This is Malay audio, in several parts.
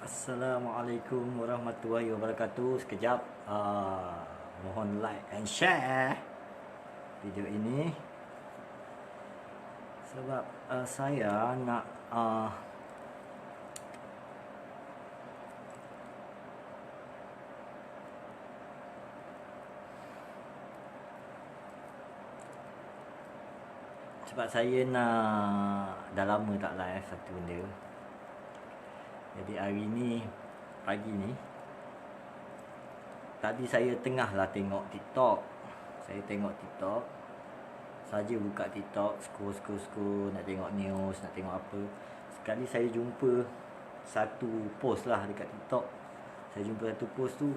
Assalamualaikum warahmatullahi wabarakatuh. Sekejap, mohon like and share video ini sebab saya nak sebab saya nak dah lama tak live satu benda. Jadi hari ni, pagi ni, tadi saya tengahlah tengok TikTok. Saya tengok TikTok, saja buka TikTok, scroll, nak tengok news, nak tengok apa. Sekali saya jumpa satu post lah dekat TikTok. Saya jumpa satu post tu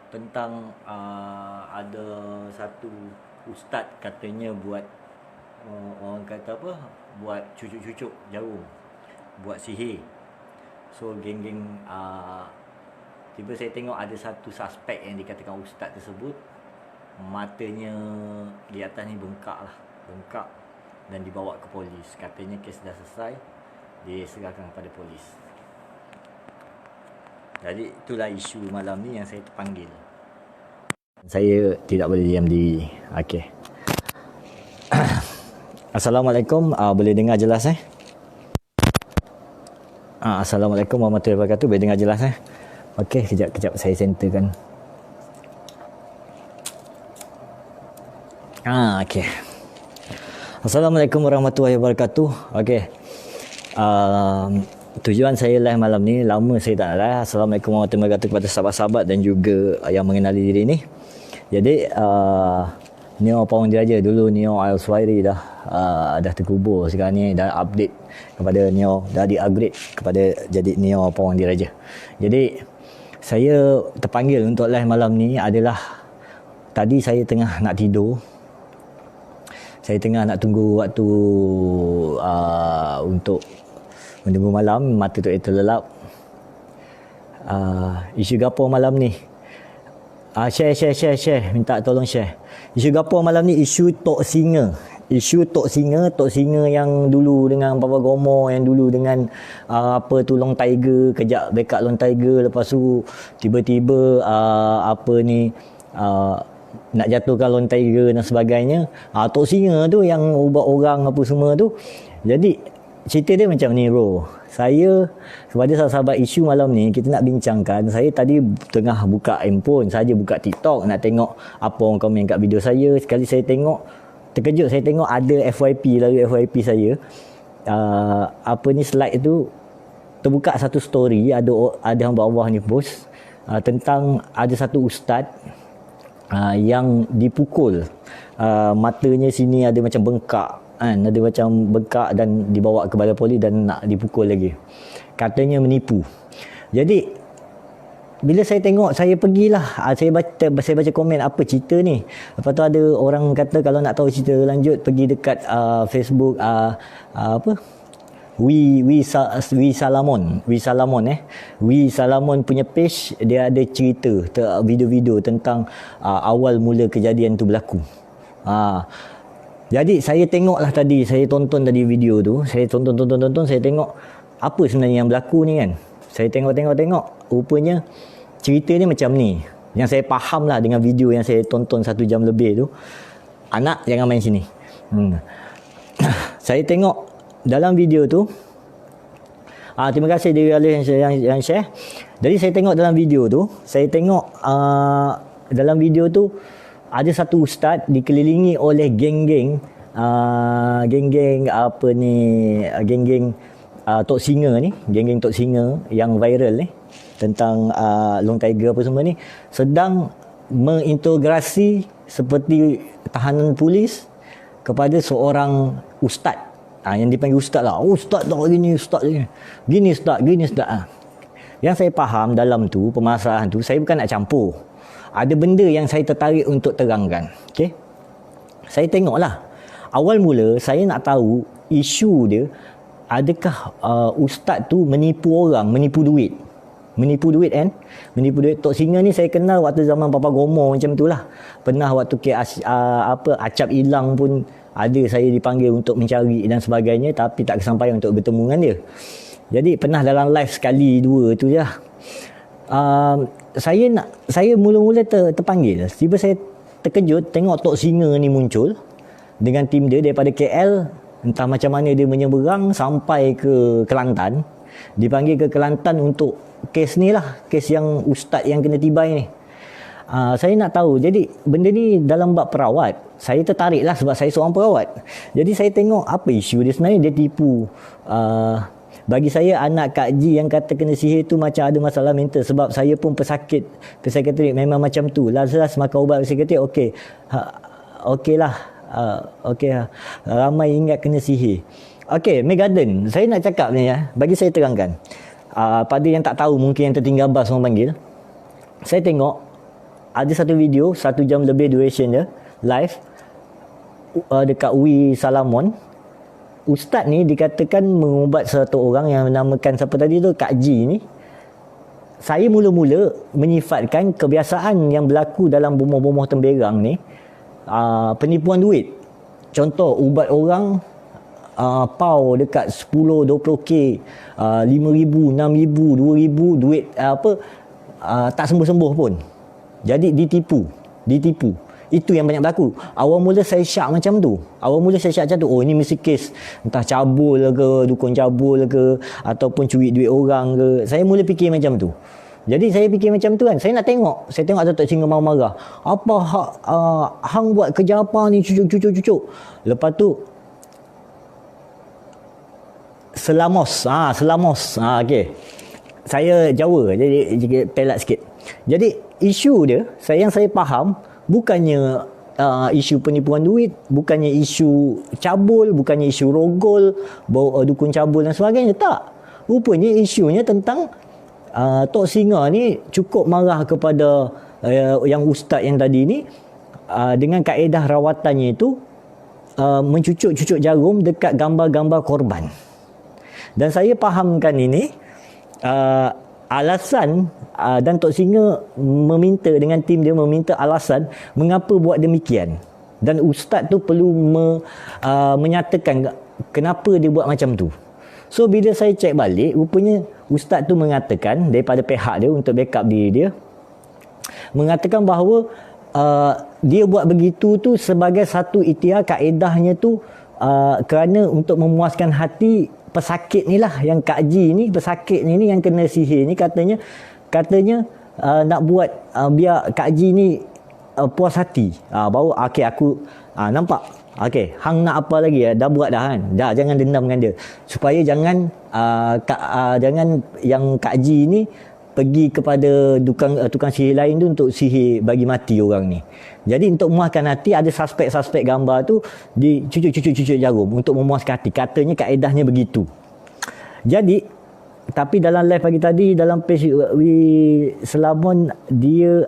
tentang ada satu ustaz katanya buat, orang kata apa, buat cucuk-cucuk jarum, buat sihir. So geng-geng tiba saya tengok ada satu suspek yang dikatakan ustaz tersebut, matanya di atas ni bengkak dan dibawa ke polis. Katanya kes dah selesai, diserahkan kepada polis. Jadi itulah isu malam ni yang saya terpanggil. Saya tidak boleh diam diri. Okey. Assalamualaikum, boleh dengar jelas Assalamualaikum warahmatullahi wabarakatuh. Boleh dengar jelas Okey, kejap saya centerkan. Okey. Assalamualaikum warahmatullahi wabarakatuh. Okey. Tujuan saya live malam ni, lama saya tak live. Assalamualaikum warahmatullahi wabarakatuh kepada sahabat-sahabat dan juga yang mengenali diri ni. Jadi Neo Pawang Diraja, dulu Neo Al-Suwairi dah terkubur. Sekarang ni dah update kepada Neo, dah di-upgrade kepada jadi Neo Pawang Diraja. Jadi saya terpanggil untuk live malam ni adalah, tadi saya tengah nak tidur. Saya tengah nak tunggu waktu untuk menunggu malam, mata tu terlelap. Isu gapo malam ni? Share. Minta tolong share. Isu gapo malam ni? Isu Tok Singa. Isu Tok Singa yang dulu dengan Papa Gomo, yang dulu dengan Long Tiger, kejap backup Long Tiger, lepas tu tiba-tiba nak jatuhkan Long Tiger dan sebagainya. Tok Singa tu yang ubat orang apa semua tu. Jadi cerita dia macam ni bro. Saya kepada sahabat isu malam ni, kita nak bincangkan. Saya tadi tengah buka handphone, saja buka TikTok nak tengok apa orang komen kat video saya. Sekali saya tengok, terkejut saya tengok ada FYP saya. Slide tu terbuka satu story, ada hamba Allah ni post tentang ada satu ustaz yang dipukul, matanya sini ada macam bengkak. Ada macam bengkak dan dibawa ke balai polis dan nak dipukul lagi. Katanya menipu. Jadi bila saya tengok, saya pergilah, saya baca komen apa cerita ni. Lepas tu ada orang kata kalau nak tahu cerita lanjut, pergi dekat Facebook Wi Salamon punya page. Dia ada cerita video-video tentang awal mula kejadian tu berlaku. Jadi saya tengoklah tadi, saya tonton tadi video tu, saya tonton, saya tengok apa sebenarnya yang berlaku ni kan. Saya tengok, rupanya cerita ni macam ni. Yang saya faham lah dengan video yang saya tonton 1 jam lebih tu, anak jangan main sini. Saya tengok dalam video tu, terima kasih Dewi Alif yang share. Jadi saya tengok dalam video tu, dalam video tu ada satu ustaz dikelilingi oleh geng-geng Tok Singa ni, geng-geng Tok Singa yang viral ni tentang Long Tiger apa semua ni, sedang mengintegrasi seperti tahanan polis kepada seorang ustaz. Yang dipanggil ustaz lah. Ustaz tak gini, ustaz gini ustaz. Yang saya faham dalam tu, permasalahan tu, saya bukan nak campur. Ada benda yang saya tertarik untuk terangkan. Okey. Saya tengoklah. Awal mula saya nak tahu isu dia, adakah ustaz tu menipu orang, menipu duit kan? Menipu duit. Tok Singa ni saya kenal waktu zaman Papa Gomo macam itulah. Pernah waktu Acap hilang pun ada saya dipanggil untuk mencari dan sebagainya, tapi tak kesampaian untuk bertemu dengan dia. Jadi pernah dalam live sekali dua tu je. saya mula-mula terpanggil. Tiba saya terkejut tengok Tok Singa ni muncul dengan tim dia daripada KL. Entah macam mana dia menyeberang sampai ke Kelantan. Dipanggil ke Kelantan untuk kes ni lah, kes yang ustaz yang kena tibai ni. Saya nak tahu, jadi benda ni dalam bab perawat, saya tertarik lah sebab saya seorang perawat. Jadi saya tengok apa isu dia sebenarnya. Dia tipu. Bagi saya, anak Kak Ji yang kata kena sihir tu macam ada masalah mental. Sebab saya pun pesakit psikiatrik memang macam tu. Last makan ubat psikiatrik, okey. Okey lah. Okey lah. Ramai ingat kena sihir. Okey, Megaden. Saya nak cakap ni ya. Bagi saya terangkan. Pada yang tak tahu, mungkin yang tertinggal bas orang panggil. Saya tengok ada satu video 1 jam lebih duration dia live dekat Wi Salamon. Ustaz ni dikatakan mengubat satu orang yang menamakan siapa tadi tu, Kak Ji ni. Saya mula-mula menyifatkan kebiasaan yang berlaku dalam bomoh-bomoh Temberang ni, penipuan duit. Contoh, ubat orang pau dekat 10 20k, 5,000, 6,000, 2,000, duit tak sembuh-sembuh pun. Jadi ditipu. Itu yang banyak berlaku. Awal mula saya syak macam tu. Oh, ini mesti kes entah cabul ke, dukun cabul ke, ataupun curi duit orang ke. Saya mula fikir macam tu. Jadi saya fikir macam tu kan. Saya tengok ada Tok Singa marah-marah. Apa hang buat kerja apa ni, cucuk. Lepas tu Selamos. Okey. Saya Jawa, jadi pelat sikit. Jadi isu dia, yang saya faham, bukannya isu penipuan duit, bukannya isu cabul, bukannya isu rogol, dukun cabul dan sebagainya. Tak. Rupanya isunya tentang Tok Singa ni cukup marah kepada yang ustaz yang tadi ni, dengan kaedah rawatannya itu mencucuk jarum dekat gambar-gambar korban. Dan saya fahamkan ini alasan, dan Tok Singa meminta dengan tim dia meminta alasan mengapa buat demikian. Dan ustaz tu perlu menyatakan kenapa dia buat macam tu. So bila saya cek balik, rupanya ustaz tu mengatakan daripada pihak dia untuk backup diri dia, mengatakan bahawa dia buat begitu tu sebagai satu ikhtiar, kaedahnya tu kerana untuk memuaskan hati pesakit ni lah, yang Kak Ji ni, pesakit ni yang kena sihir ni, katanya nak buat biar Kak Ji ni puas hati. Baru okey, aku nampak. Okey, hang nak apa lagi? Dah buat dah kan. Dah, jangan dendam dengan dia. Supaya jangan yang Kak Ji ni pergi kepada tukang sihir lain tu untuk sihir bagi mati orang ni. Jadi untuk memuaskan hati, ada suspek gambar tu dicucuk jarum untuk memuaskan hati. Katanya kaedahnya begitu. Jadi, tapi dalam live pagi tadi, dalam page Wi Selamon, dia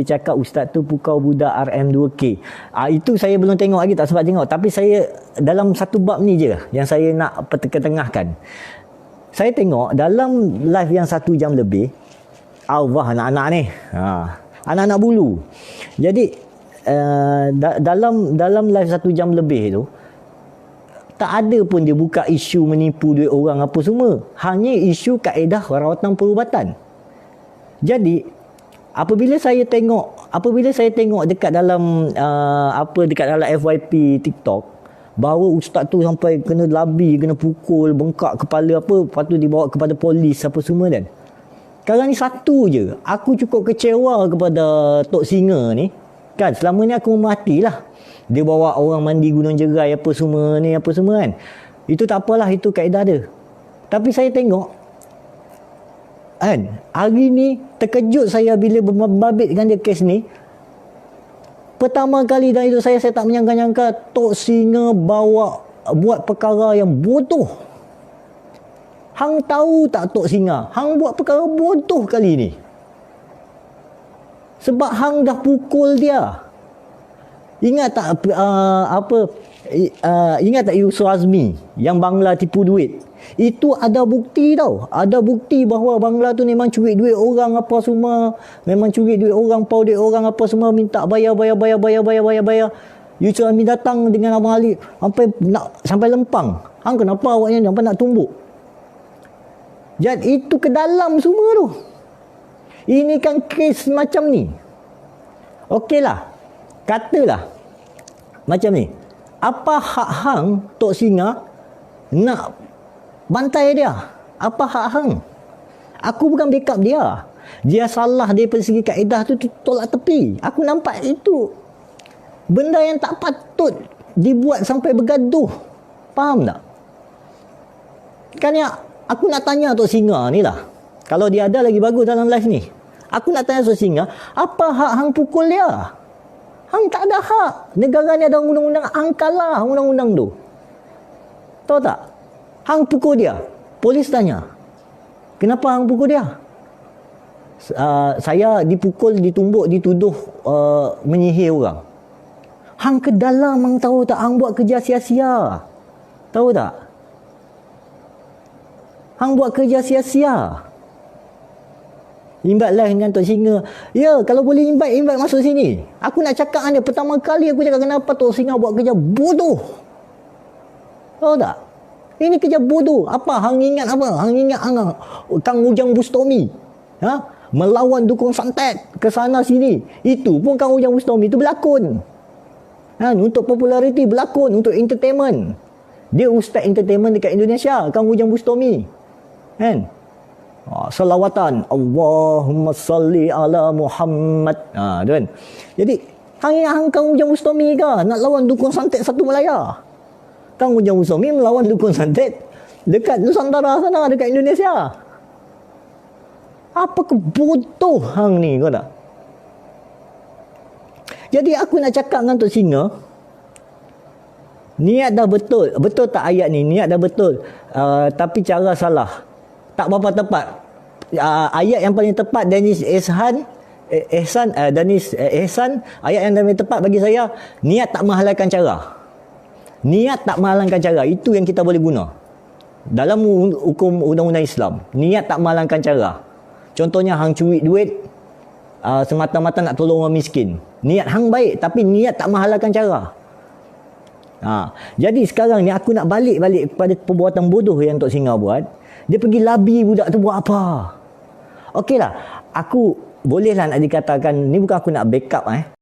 cakap ustaz tu pukau budak RM2K. Itu saya belum tengok lagi, tak sempat tengok. Tapi saya dalam satu bab ni je yang saya nak ketengahkan. Saya tengok dalam live yang 1 jam lebih, Allah, anak-anak ni, anak-anak bulu. Jadi dalam live 1 jam lebih tu, tak ada pun dia buka isu menipu duit orang apa semua. Hanya isu kaedah rawatan perubatan. Jadi apabila saya tengok dekat dalam dekat dalam FYP TikTok, bahawa ustaz tu sampai kena labi, kena pukul, bengkak kepala apa, lepas tu dibawa kepada polis apa semua kan. Sekarang ni satu je, aku cukup kecewa kepada Tok Singa ni. Kan selama ni aku mematilah. Dia bawa orang mandi Gunung Jerai apa semua kan. Itu tak apalah, itu kaedah dia. Tapi saya tengok kan, hari ni terkejut saya bila berbabit dengan dia kes ni. Pertama kali dalam hidup saya tak menyangka-nyangka Tok Singa buat perkara yang bodoh. Hang tahu tak Tok Singa, hang buat perkara bodoh kali ni. Sebab hang dah pukul dia. Ingat tak ingat tak Yusuf Azmi yang Bangla tipu duit? Itu ada bukti tau. Ada bukti bahawa Bangla tu memang curi duit orang apa semua. Memang curi duit orang, pau duit orang apa semua, minta bayar. Yusuf Azmi datang dengan Abang Ali sampai lempang. Hang kenapa awaknya nampak nak tumbuk? Jadi itu ke dalam semua tu. Ini kan kes macam ni. Okeylah, katalah macam ni. Apa hak hang Tok Singa nak bantai dia? Apa hak hang? Aku bukan backup dia. Dia salah daripada segi kaedah tu tolak tepi. Aku nampak itu benda yang tak patut dibuat sampai bergaduh. Faham tak? Kan ya, aku nak tanya Tok Singa ni lah. Kalau dia ada lagi bagus dalam live ni. Aku nak tanya Tok Singa, apa hak hang pukul dia? Hang tak ada hak. Negara ni ada undang-undang, hang kalah undang-undang tu. Tahu tak? Hang pukul dia. Polis tanya, kenapa hang pukul dia? Saya dipukul, ditumbuk, dituduh menyihir orang. Hang ke dalam, hang tahu tak? Hang buat kerja sia-sia. Tahu tak? Hang buat kerja sia-sia. Imbat live dengan Tok Singa. Ya, kalau boleh imbat masuk sini. Aku nak cakap dengan dia. Pertama kali aku cakap, kenapa Tok Singa buat kerja bodoh? Tahu tak? Ini kerja bodoh. Apa? Hang ingat apa? Hang ingat Kang Ujang Bustami. Ha? Melawan dukung santet ke sana sini. Itu pun Kang Ujang Bustami itu berlakon. Ha? Untuk populariti berlakon, untuk entertainment. Dia ustaz entertainment dekat Indonesia, Kang Ujang Bustami. Kan? Salawatan Allahumma salli ala Muhammad. Tu kan. Jadi hang Kang Ujang Bustami ke nak lawan dukun santet satu Melaya? Kang Ujang Bustami melawan dukun santet dekat Nusantara sana, dekat Indonesia. Apa kebodoh hang ni, kau tak? Jadi aku nak cakap dengan Tok Singa, niat dah betul. Betul tak ayat ni? Niat dah betul. Tapi cara salah. Tak berapa tepat. Ayat yang paling tepat Danis Ihsan, ayat yang paling tepat bagi saya, niat tak menghalalkan cara. Niat tak menghalalkan cara, itu yang kita boleh guna dalam hukum undang-undang Islam. Niat tak menghalalkan cara. Contohnya hang curi duit semata-mata nak tolong orang miskin. Niat hang baik, tapi niat tak menghalalkan cara. Jadi sekarang ni aku nak balik kepada perbuatan bodoh yang Tok Singa buat. Dia pergi labi budak tu buat apa? Okeylah, aku bolehlah nak dikatakan, ni bukan aku nak backup